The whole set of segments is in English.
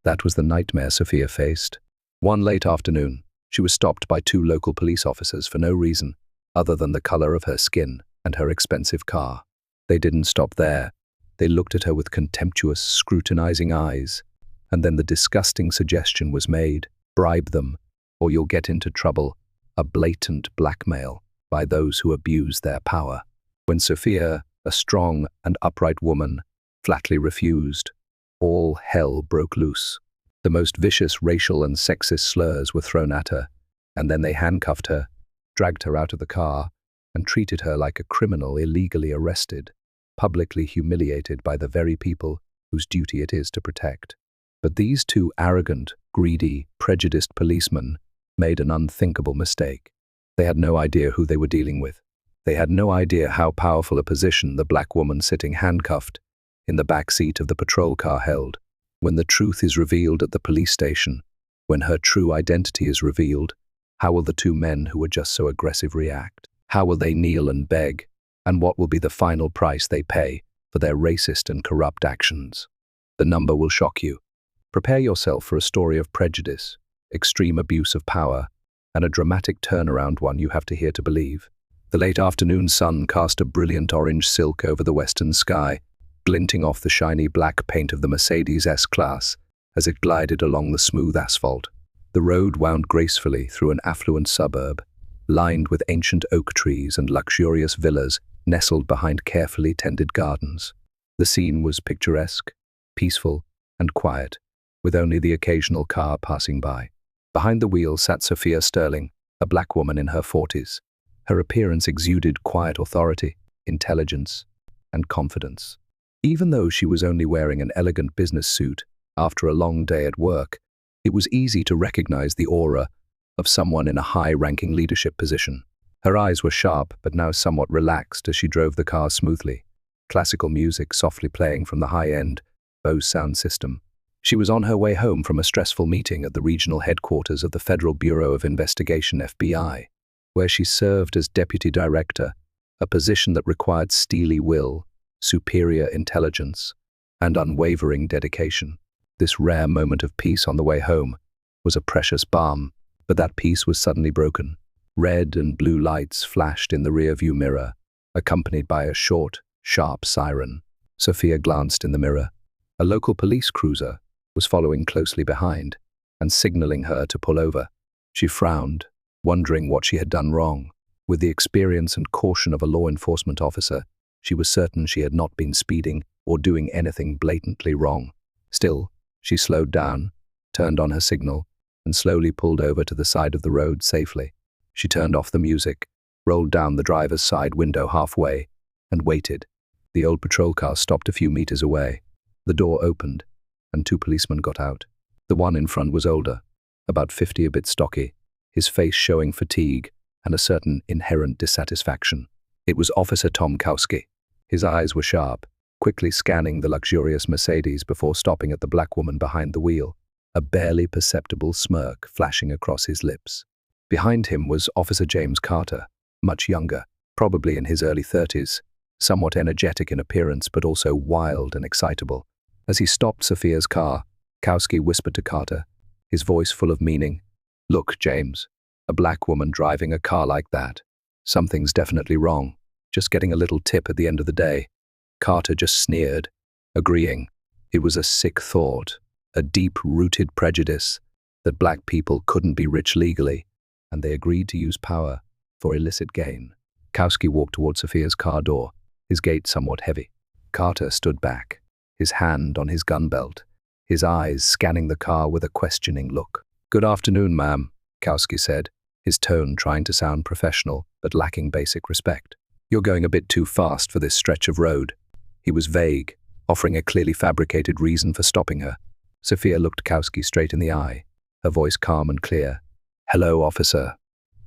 That was the nightmare Sophia faced. One late afternoon, she was stopped by two local police officers for no reason other than the color of her skin and her expensive car. They didn't stop there. They looked at her with contemptuous, scrutinizing eyes. And then the disgusting suggestion was made: bribe them, or you'll get into trouble. A blatant blackmail by those who abuse their power. When Sophia, a strong and upright woman, flatly refused, all hell broke loose. The most vicious racial and sexist slurs were thrown at her, and then they handcuffed her, dragged her out of the car, and treated her like a criminal illegally arrested, publicly humiliated by the very people whose duty it is to protect. But these two arrogant, greedy, prejudiced policemen made an unthinkable mistake. They had no idea who they were dealing with. They had no idea how powerful a position the black woman sitting handcuffed in the back seat of the patrol car held. When the truth is revealed at the police station, when her true identity is revealed, how will the two men who were just so aggressive react? How will they kneel and beg? And what will be the final price they pay for their racist and corrupt actions? The number will shock you. Prepare yourself for a story of prejudice, extreme abuse of power, and a dramatic turnaround one you have to hear to believe. The late afternoon sun cast a brilliant orange silk over the western sky, glinting off the shiny black paint of the Mercedes S-Class as it glided along the smooth asphalt. The road wound gracefully through an affluent suburb, lined with ancient oak trees and luxurious villas nestled behind carefully tended gardens. The scene was picturesque, peaceful, and quiet, with only the occasional car passing by. Behind the wheel sat Sophia Sterling, a black woman in her 40s. Her appearance exuded quiet authority, intelligence, and confidence. Even though she was only wearing an elegant business suit after a long day at work, it was easy to recognize the aura of someone in a high-ranking leadership position. Her eyes were sharp, but now somewhat relaxed as she drove the car smoothly, classical music softly playing from the high-end Bose sound system. She was on her way home from a stressful meeting at the regional headquarters of the Federal Bureau of Investigation (FBI), where she served as deputy director, a position that required steely will, superior intelligence, and unwavering dedication. This rare moment of peace on the way home was a precious balm, but that peace was suddenly broken. Red and blue lights flashed in the rearview mirror, accompanied by a short, sharp siren. Sophia glanced in the mirror. A local police cruiser was following closely behind and signaling her to pull over. She frowned, wondering what she had done wrong. With the experience and caution of a law enforcement officer, she was certain she had not been speeding or doing anything blatantly wrong. Still, she slowed down, turned on her signal, and slowly pulled over to the side of the road safely. She turned off the music, rolled down the driver's side window halfway, and waited. The old patrol car stopped a few meters away. The door opened, and two policemen got out. The one in front was older, about 50, a bit stocky, his face showing fatigue and a certain inherent dissatisfaction. It was Officer Tom Kowski. His eyes were sharp, quickly scanning the luxurious Mercedes before stopping at the black woman behind the wheel, a barely perceptible smirk flashing across his lips. Behind him was Officer James Carter, much younger, probably in his early 30s, somewhat energetic in appearance but also wild and excitable. As he stopped Sophia's car, Kowski whispered to Carter, his voice full of meaning, "Look, James, a black woman driving a car like that. Something's definitely wrong. Just getting a little tip at the end of the day." Carter just sneered, agreeing. It was a sick thought, a deep-rooted prejudice that black people couldn't be rich legally, and they agreed to use power for illicit gain. Kowski walked toward Sophia's car door, his gait somewhat heavy. Carter stood back, his hand on his gun belt, his eyes scanning the car with a questioning look. "Good afternoon, ma'am," Kowski said, his tone trying to sound professional but lacking basic respect. "You're going a bit too fast for this stretch of road." He was vague, offering a clearly fabricated reason for stopping her. Sophia looked Kowski straight in the eye, her voice calm and clear. "Hello, officer.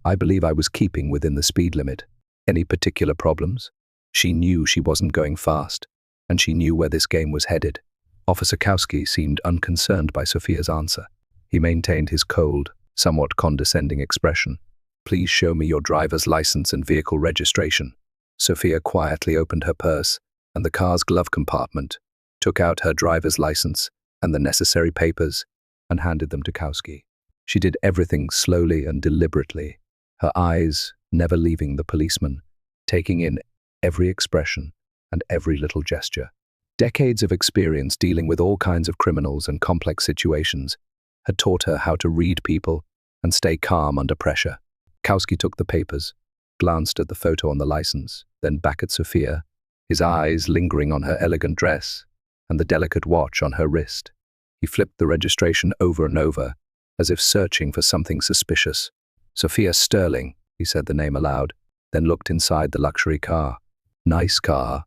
I believe I was keeping within the speed limit. Any particular problems?" She knew she wasn't going fast, and she knew where this game was headed. Officer Kowski seemed unconcerned by Sophia's answer. He maintained his cold, somewhat condescending expression. "Please show me your driver's license and vehicle registration." Sophia quietly opened her purse and the car's glove compartment, took out her driver's license, and the necessary papers and handed them to Kowski. She did everything slowly and deliberately, her eyes never leaving the policeman, taking in every expression and every little gesture. Decades of experience dealing with all kinds of criminals and complex situations had taught her how to read people and stay calm under pressure. Kowski took the papers, glanced at the photo on the license, then back at Sophia, his eyes lingering on her elegant dress and the delicate watch on her wrist. He flipped the registration over and over, as if searching for something suspicious. Sophia Sterling, he said the name aloud, then looked inside the luxury car. Nice car.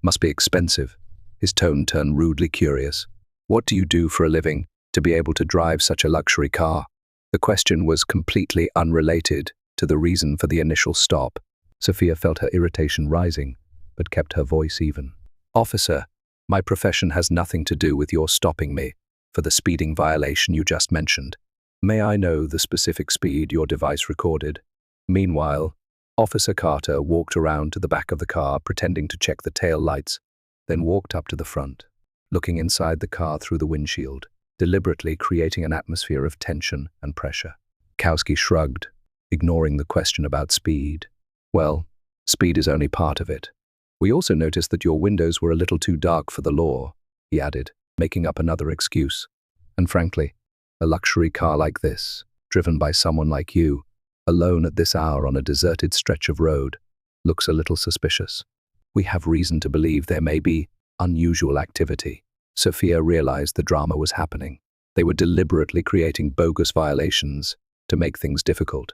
Must be expensive. His tone turned rudely curious. What do you do for a living to be able to drive such a luxury car? The question was completely unrelated to the reason for the initial stop. Sophia felt her irritation rising, but kept her voice even. Officer, my profession has nothing to do with your stopping me for the speeding violation you just mentioned. May I know the specific speed your device recorded? Meanwhile, Officer Carter walked around to the back of the car, pretending to check the tail lights, then walked up to the front, looking inside the car through the windshield, deliberately creating an atmosphere of tension and pressure. Kowski shrugged, ignoring the question about speed. Well, speed is only part of it. We also noticed that your windows were a little too dark for the law, he added, making up another excuse. And frankly, a luxury car like this, driven by someone like you, alone at this hour on a deserted stretch of road, looks a little suspicious. We have reason to believe there may be unusual activity. Sophia realized the drama was happening. They were deliberately creating bogus violations to make things difficult.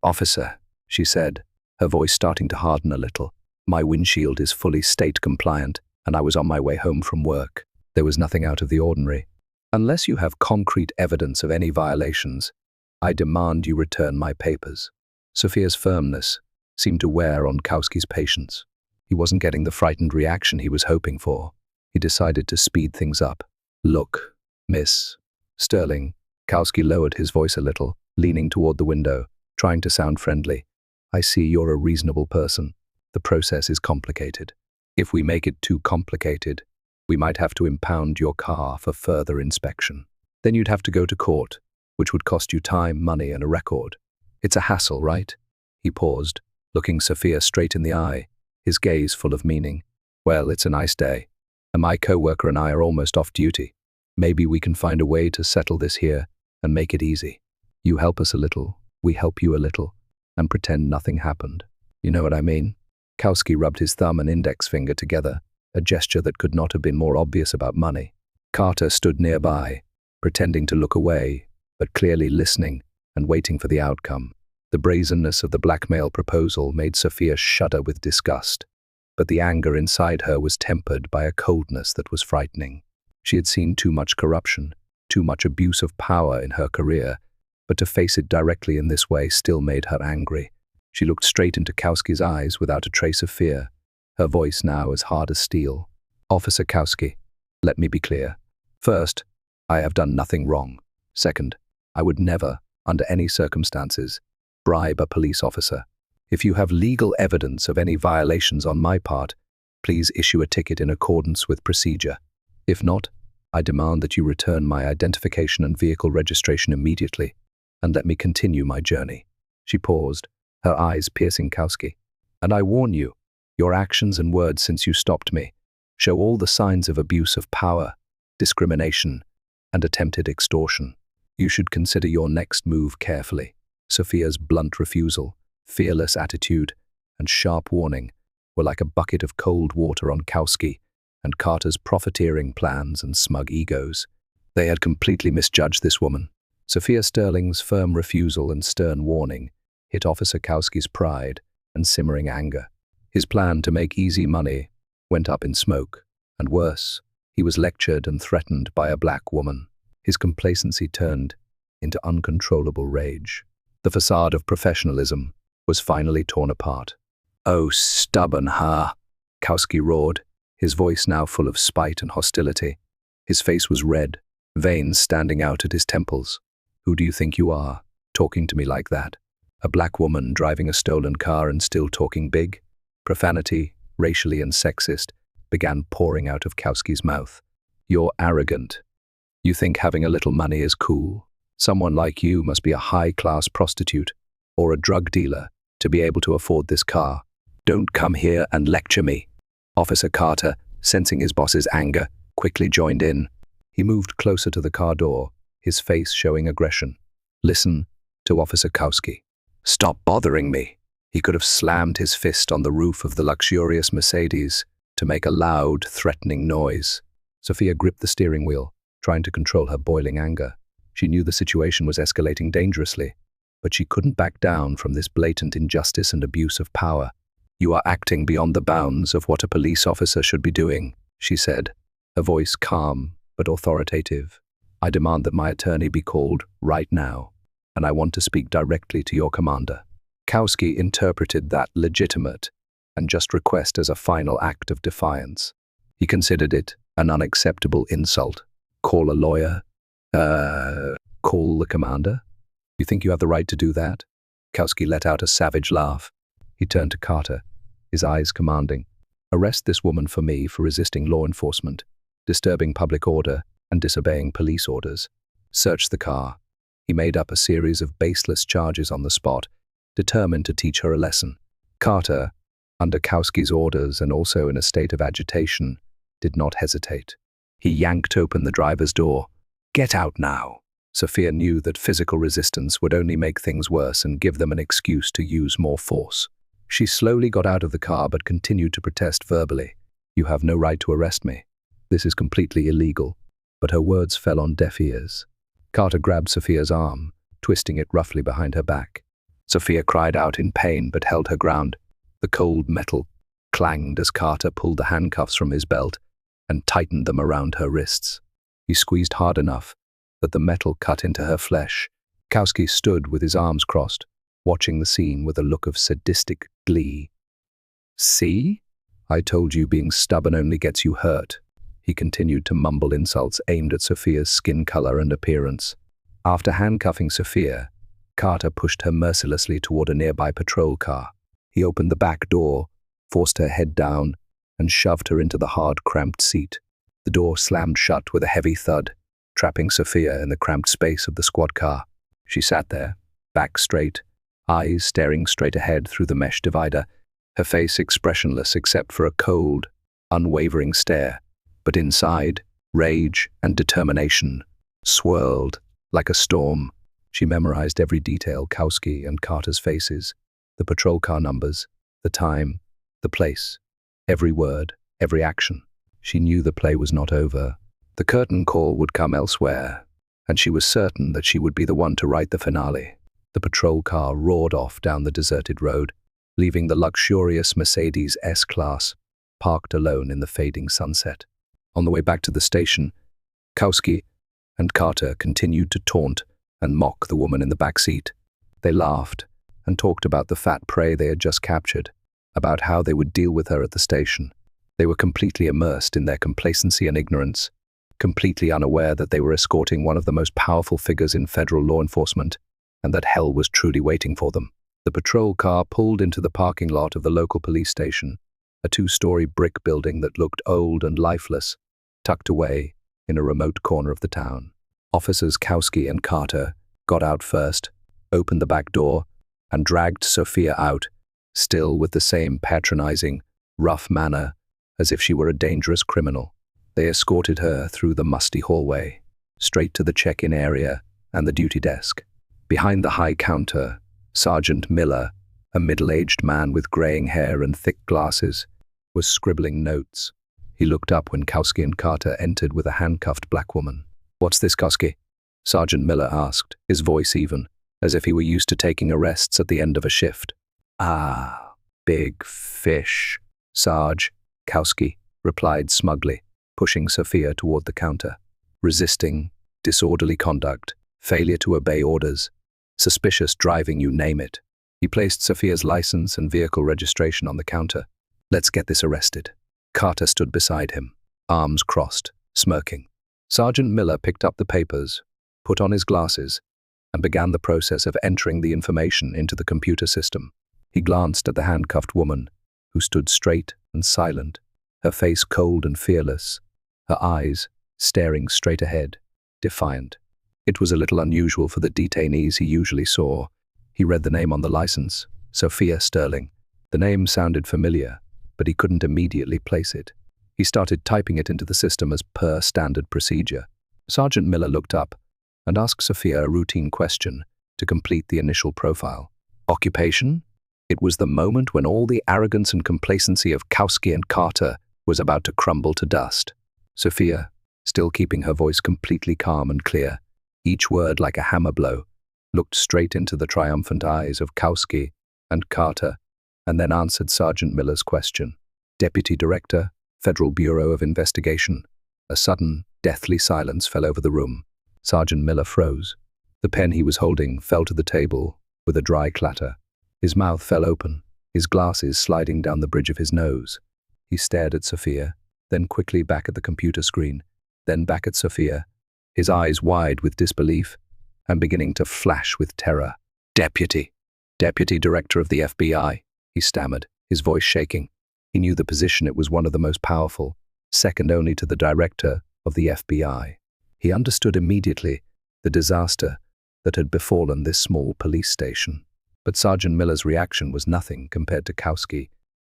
Officer, she said, her voice starting to harden a little, my windshield is fully state compliant and I was on my way home from work. There was nothing out of the ordinary. Unless you have concrete evidence of any violations, I demand you return my papers. Sophia's firmness seemed to wear on Kowski's patience. He wasn't getting the frightened reaction he was hoping for. He decided to speed things up. Look, Miss Sterling. Kowski lowered his voice a little, leaning toward the window, trying to sound friendly. I see you're a reasonable person. The process is complicated. If we make it too complicated, we might have to impound your car for further inspection. Then you'd have to go to court, which would cost you time, money, and a record. It's a hassle, right? He paused, looking Sophia straight in the eye, his gaze full of meaning. Well, it's a nice day, and my co-worker and I are almost off duty. Maybe we can find a way to settle this here and make it easy. You help us a little, we help you a little, and pretend nothing happened. You know what I mean? Kowski rubbed his thumb and index finger together, a gesture that could not have been more obvious about money. Carter stood nearby, pretending to look away, but clearly listening and waiting for the outcome. The brazenness of the blackmail proposal made Sophia shudder with disgust, but the anger inside her was tempered by a coldness that was frightening. She had seen too much corruption, too much abuse of power in her career, but to face it directly in this way still made her angry. She looked straight into Kowski's eyes without a trace of fear, her voice now as hard as steel. Officer Kowski, let me be clear. First, I have done nothing wrong. Second, I would never, under any circumstances, bribe a police officer. If you have legal evidence of any violations on my part, please issue a ticket in accordance with procedure. If not, I demand that you return my identification and vehicle registration immediately and let me continue my journey. She paused, her eyes piercing Kowski. And I warn you, your actions and words since you stopped me show all the signs of abuse of power, discrimination, and attempted extortion. You should consider your next move carefully. Sophia's blunt refusal, fearless attitude, and sharp warning were like a bucket of cold water on Kowski and Carter's profiteering plans and smug egos. They had completely misjudged this woman. Sophia Sterling's firm refusal and stern warning hit Officer Kowski's pride and simmering anger. His plan to make easy money went up in smoke, and worse, he was lectured and threatened by a black woman. His complacency turned into uncontrollable rage. The facade of professionalism was finally torn apart. Oh, stubborn ha! Kowski roared, his voice now full of spite and hostility. His face was red, veins standing out at his temples. Who do you think you are, talking to me like that? A black woman driving a stolen car and still talking big? Profanity, racially and sexist, began pouring out of Kowski's mouth. You're arrogant. You think having a little money is cool? Someone like you must be a high-class prostitute or a drug dealer to be able to afford this car. Don't come here and lecture me. Officer Carter, sensing his boss's anger, quickly joined in. He moved closer to the car door, his face showing aggression. Listen to Officer Kowski. Stop bothering me. He could have slammed his fist on the roof of the luxurious Mercedes to make a loud, threatening noise. Sophia gripped the steering wheel, trying to control her boiling anger. She knew the situation was escalating dangerously, but she couldn't back down from this blatant injustice and abuse of power. You are acting beyond the bounds of what a police officer should be doing, she said, her voice calm but authoritative. I demand that my attorney be called right now, and I want to speak directly to your commander. Kowski interpreted that legitimate and just request as a final act of defiance. He considered it an unacceptable insult. Call a lawyer? Call the commander? You think you have the right to do that? Kowski let out a savage laugh. He turned to Carter, his eyes commanding. Arrest this woman for me for resisting law enforcement, disturbing public order, and disobeying police orders. Search the car. He made up a series of baseless charges on the spot, determined to teach her a lesson. Carter, under Kowski's orders and also in a state of agitation, did not hesitate. He yanked open the driver's door. Get out now. Sophia knew that physical resistance would only make things worse and give them an excuse to use more force. She slowly got out of the car but continued to protest verbally. You have no right to arrest me. This is completely illegal. But her words fell on deaf ears. Carter grabbed Sophia's arm, twisting it roughly behind her back. Sophia cried out in pain but held her ground. The cold metal clanged as Carter pulled the handcuffs from his belt and tightened them around her wrists. He squeezed hard enough that the metal cut into her flesh. Kowski stood with his arms crossed, watching the scene with a look of sadistic glee. See? I told you being stubborn only gets you hurt. He continued to mumble insults aimed at Sophia's skin color and appearance. After handcuffing Sophia, Carter pushed her mercilessly toward a nearby patrol car. He opened the back door, forced her head down, and shoved her into the hard, cramped seat. The door slammed shut with a heavy thud, trapping Sophia in the cramped space of the squad car. She sat there, back straight, eyes staring straight ahead through the mesh divider, her face expressionless except for a cold, unwavering stare. But inside, rage and determination swirled like a storm. She memorized every detail, Kowski and Carter's faces, the patrol car numbers, the time, the place, every word, every action. She knew the play was not over. The curtain call would come elsewhere, and she was certain that she would be the one to write the finale. The patrol car roared off down the deserted road, leaving the luxurious Mercedes S-Class parked alone in the fading sunset. On the way back to the station, Kowski and Carter continued to taunt and mock the woman in the back seat. They laughed and talked about the fat prey they had just captured, about how they would deal with her at the station. They were completely immersed in their complacency and ignorance, completely unaware that they were escorting one of the most powerful figures in federal law enforcement, and that hell was truly waiting for them. The patrol car pulled into the parking lot of the local police station, a two-story brick building that looked old and lifeless, tucked away in a remote corner of the town. Officers Kowski and Carter got out first, opened the back door, and dragged Sophia out, still with the same patronizing, rough manner, as if she were a dangerous criminal. They escorted her through the musty hallway, straight to the check-in area and the duty desk. Behind the high counter, Sergeant Miller, a middle-aged man with graying hair and thick glasses, was scribbling notes. He looked up when Kowski and Carter entered with a handcuffed black woman. What's this, Kowski? Sergeant Miller asked, his voice even, as if he were used to taking arrests at the end of a shift. Ah, big fish, Sarge, Kowski replied smugly, pushing Sophia toward the counter. Resisting, disorderly conduct, failure to obey orders, suspicious driving, you name it. He placed Sophia's license and vehicle registration on the counter. Let's get this arrested. Carter stood beside him, arms crossed, smirking. Sergeant Miller picked up the papers, put on his glasses, and began the process of entering the information into the computer system. He glanced at the handcuffed woman, who stood straight and silent, her face cold and fearless, her eyes staring straight ahead. defiant. It was a little unusual for the detainees he usually saw. He read the name on the license, Sophia Sterling. The name sounded familiar, but he couldn't immediately place it. He started typing it into the system as per standard procedure. Sergeant Miller looked up and asked Sophia a routine question to complete the initial profile. Occupation? It was the moment when all the arrogance and complacency of Kowski and Carter was about to crumble to dust. Sophia, still keeping her voice completely calm and clear, each word like a hammer blow, looked straight into the triumphant eyes of Kowski and Carter, and then answered Sergeant Miller's question. Deputy Director, Federal Bureau of Investigation. A sudden, deathly silence fell over the room. Sergeant Miller froze. The pen he was holding fell to the table with a dry clatter. His mouth fell open, his glasses sliding down the bridge of his nose. He stared at Sophia, then quickly back at the computer screen, then back at Sophia, his eyes wide with disbelief and beginning to flash with terror. Deputy Director of the FBI, he stammered, his voice shaking. He knew the position. It was one of the most powerful, second only to the Director of the FBI. He understood immediately the disaster that had befallen this small police station. But Sergeant Miller's reaction was nothing compared to Kowski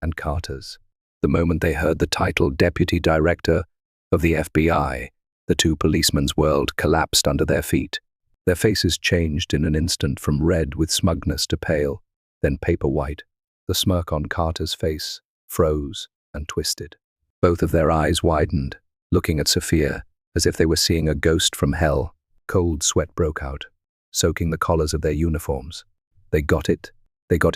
and Carter's. The moment they heard the title Deputy Director of the FBI, the two policemen's world collapsed under their feet. Their faces changed in an instant from red with smugness to pale, then paper white. The smirk on Carter's face froze and twisted. Both of their eyes widened, looking at Sophia as if they were seeing a ghost from hell. Cold sweat broke out, soaking the collars of their uniforms. They got it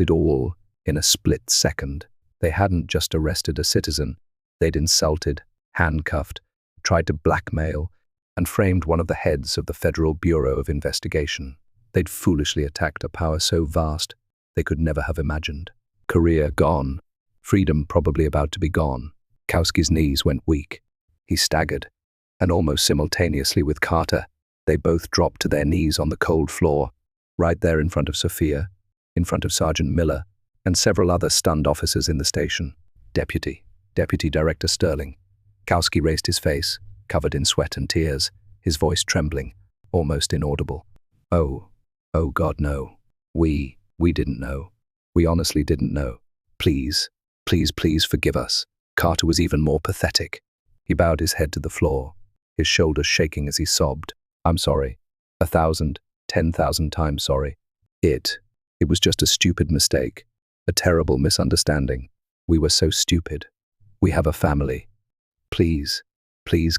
all in a split second. They hadn't just arrested a citizen. They'd insulted, handcuffed, tried to blackmail, and framed one of the heads of the Federal Bureau of Investigation. They'd foolishly attacked a power so vast they could never have imagined. Career gone. Freedom probably about to be gone. Kowski's knees went weak. He staggered, and almost simultaneously with Carter, they both dropped to their knees on the cold floor, right there in front of Sophia, in front of Sergeant Miller, and several other stunned officers in the station. Deputy Director Sterling. Kowski raised his face, covered in sweat and tears, his voice trembling, almost inaudible. Oh God, no. We didn't know. We honestly didn't know. Please forgive us. Carter was even more pathetic. He bowed his head to the floor, his shoulders shaking as he sobbed. I'm sorry. 1,000, 10,000 times sorry. It was just a stupid mistake, a terrible misunderstanding. We were so stupid. We have a family. Please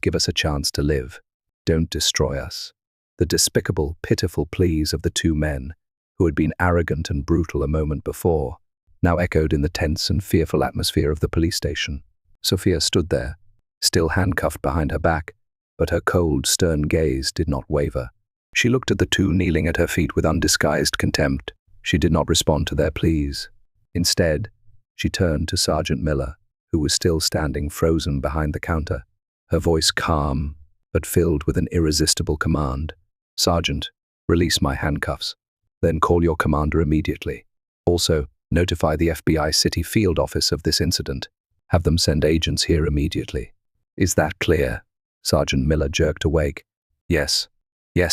give us a chance to live. Don't destroy us. The despicable, pitiful pleas of the two men, who had been arrogant and brutal a moment before, now echoed in the tense and fearful atmosphere of the police station. Sophia stood there, still handcuffed behind her back, but her cold, stern gaze did not waver. She looked at the two kneeling at her feet with undisguised contempt. She did not respond to their pleas. Instead, she turned to Sergeant Miller, who was still standing frozen behind the counter, her voice calm, but filled with an irresistible command. Sergeant, release my handcuffs. Then call your commander immediately. Also, notify the FBI City Field Office of this incident. Have them send agents here immediately. Is that clear? Sergeant Miller jerked awake. Yes,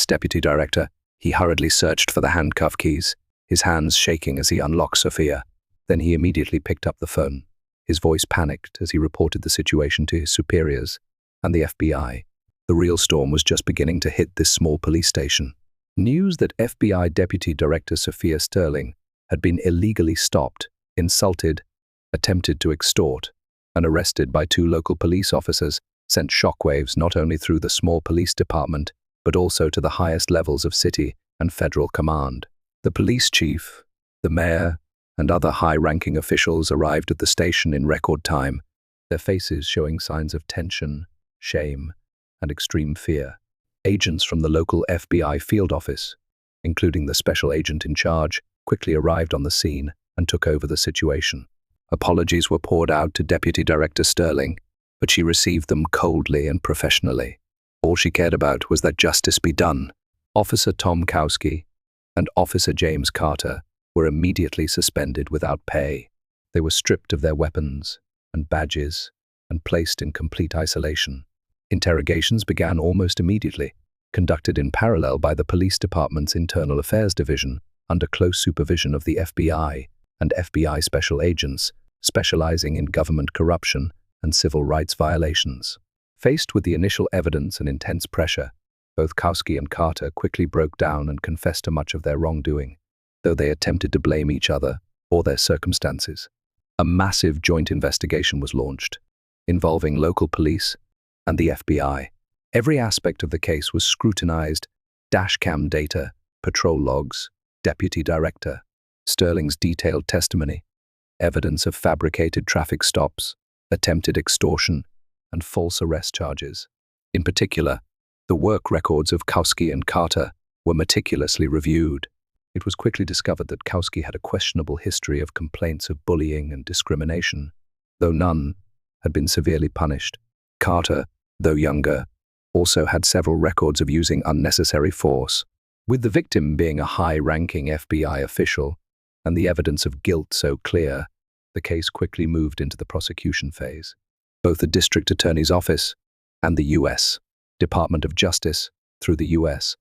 Deputy Director. He hurriedly searched for the handcuff keys, his hands shaking as he unlocked Sophia. Then he immediately picked up the phone. His voice panicked as he reported the situation to his superiors and the FBI. The real storm was just beginning to hit this small police station. News that FBI Deputy Director Sophia Sterling had been illegally stopped, insulted, attempted to extort, and arrested by two local police officers sent shockwaves not only through the small police department, but also to the highest levels of city and federal command. The police chief, the mayor, and other high-ranking officials arrived at the station in record time, their faces showing signs of tension, shame, and extreme fear. Agents from the local FBI field office, including the special agent in charge, quickly arrived on the scene and took over the situation. Apologies were poured out to Deputy Director Sterling, but she received them coldly and professionally. All she cared about was that justice be done. Officer Tom Kowski and Officer James Carter were immediately suspended without pay. They were stripped of their weapons and badges and placed in complete isolation. Interrogations began almost immediately. conducted in parallel by the police department's Internal Affairs Division under close supervision of the FBI and FBI special agents specializing in government corruption and civil rights violations. Faced with the initial evidence and intense pressure, both Kowski and Carter quickly broke down and confessed to much of their wrongdoing, though they attempted to blame each other or their circumstances. A massive joint investigation was launched, involving local police and the FBI. Every aspect of the case was scrutinized: dashcam data, patrol logs, Deputy Director Sterling's detailed testimony, evidence of fabricated traffic stops, attempted extortion, and false arrest charges. In particular, the work records of Kowski and Carter were meticulously reviewed. It was quickly discovered that Kowski had a questionable history of complaints of bullying and discrimination, though none had been severely punished. Carter, though younger, also had several records of using unnecessary force. With the victim being a high-ranking FBI official and the evidence of guilt so clear, the case quickly moved into the prosecution phase. Both the District Attorney's Office and the U.S. Department of Justice, through the U.S.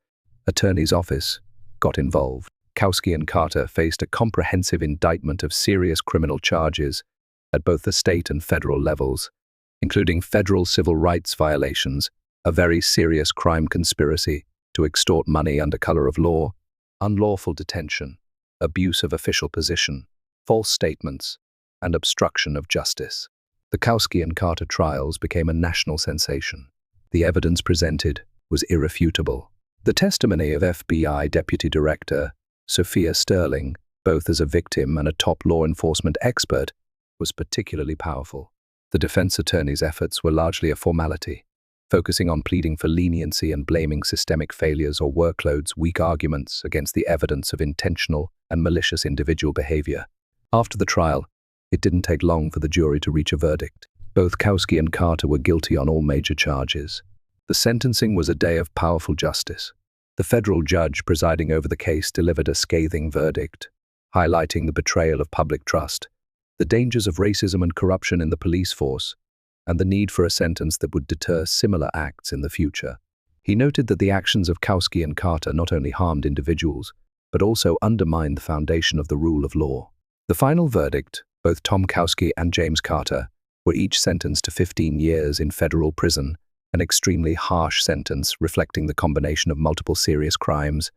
Attorney's Office, got involved. Kowski and Carter faced a comprehensive indictment of serious criminal charges at both the state and federal levels, including federal civil rights violations, a very serious crime conspiracy to extort money under color of law, unlawful detention, abuse of official position, false statements, and obstruction of justice. The Kowski and Carter trials became a national sensation. The evidence presented was irrefutable. The testimony of FBI Deputy Director Sophia Sterling, both as a victim and a top law enforcement expert, was particularly powerful. The defense attorney's efforts were largely a formality, focusing on pleading for leniency and blaming systemic failures or workloads, weak arguments against the evidence of intentional and malicious individual behavior. After the trial, it didn't take long for the jury to reach a verdict. Both Kowski and Carter were guilty on all major charges. The sentencing was a day of powerful justice. The federal judge presiding over the case delivered a scathing verdict, highlighting the betrayal of public trust, the dangers of racism and corruption in the police force, and the need for a sentence that would deter similar acts in the future. He noted that the actions of Kowski and Carter not only harmed individuals, but also undermined the foundation of the rule of law. The final verdict, both Tom Kowski and James Carter were each sentenced to 15 years in federal prison, an extremely harsh sentence reflecting the combination of multiple serious crimes,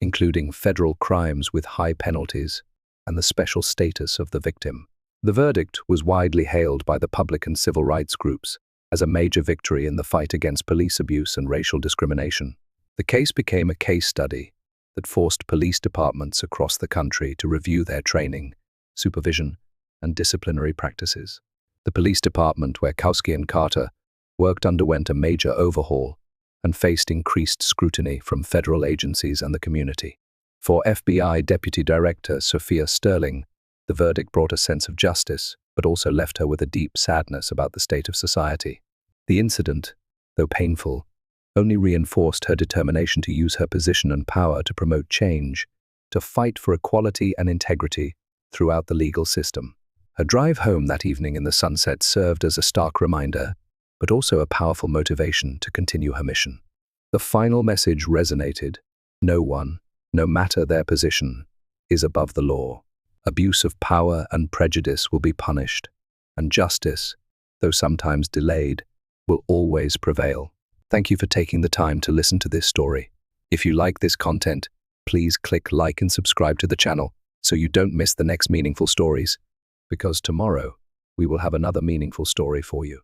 including federal crimes with high penalties, and the special status of the victim. The verdict was widely hailed by the public and civil rights groups as a major victory in the fight against police abuse and racial discrimination. The case became a case study that forced police departments across the country to review their training, supervision, and disciplinary practices. The police department where Kowski and Carter worked underwent a major overhaul and faced increased scrutiny from federal agencies and the community. For FBI Deputy Director Sophia Sterling, the verdict brought a sense of justice, but also left her with a deep sadness about the state of society. The incident, though painful, only reinforced her determination to use her position and power to promote change, to fight for equality and integrity throughout the legal system. Her drive home that evening in the sunset served as a stark reminder, but also a powerful motivation to continue her mission. The final message resonated: no one, no matter their position, is above the law. Abuse of power and prejudice will be punished, and justice, though sometimes delayed, will always prevail. Thank you for taking the time to listen to this story. If you like this content, please click like and subscribe to the channel so you don't miss the next meaningful stories, because tomorrow we will have another meaningful story for you.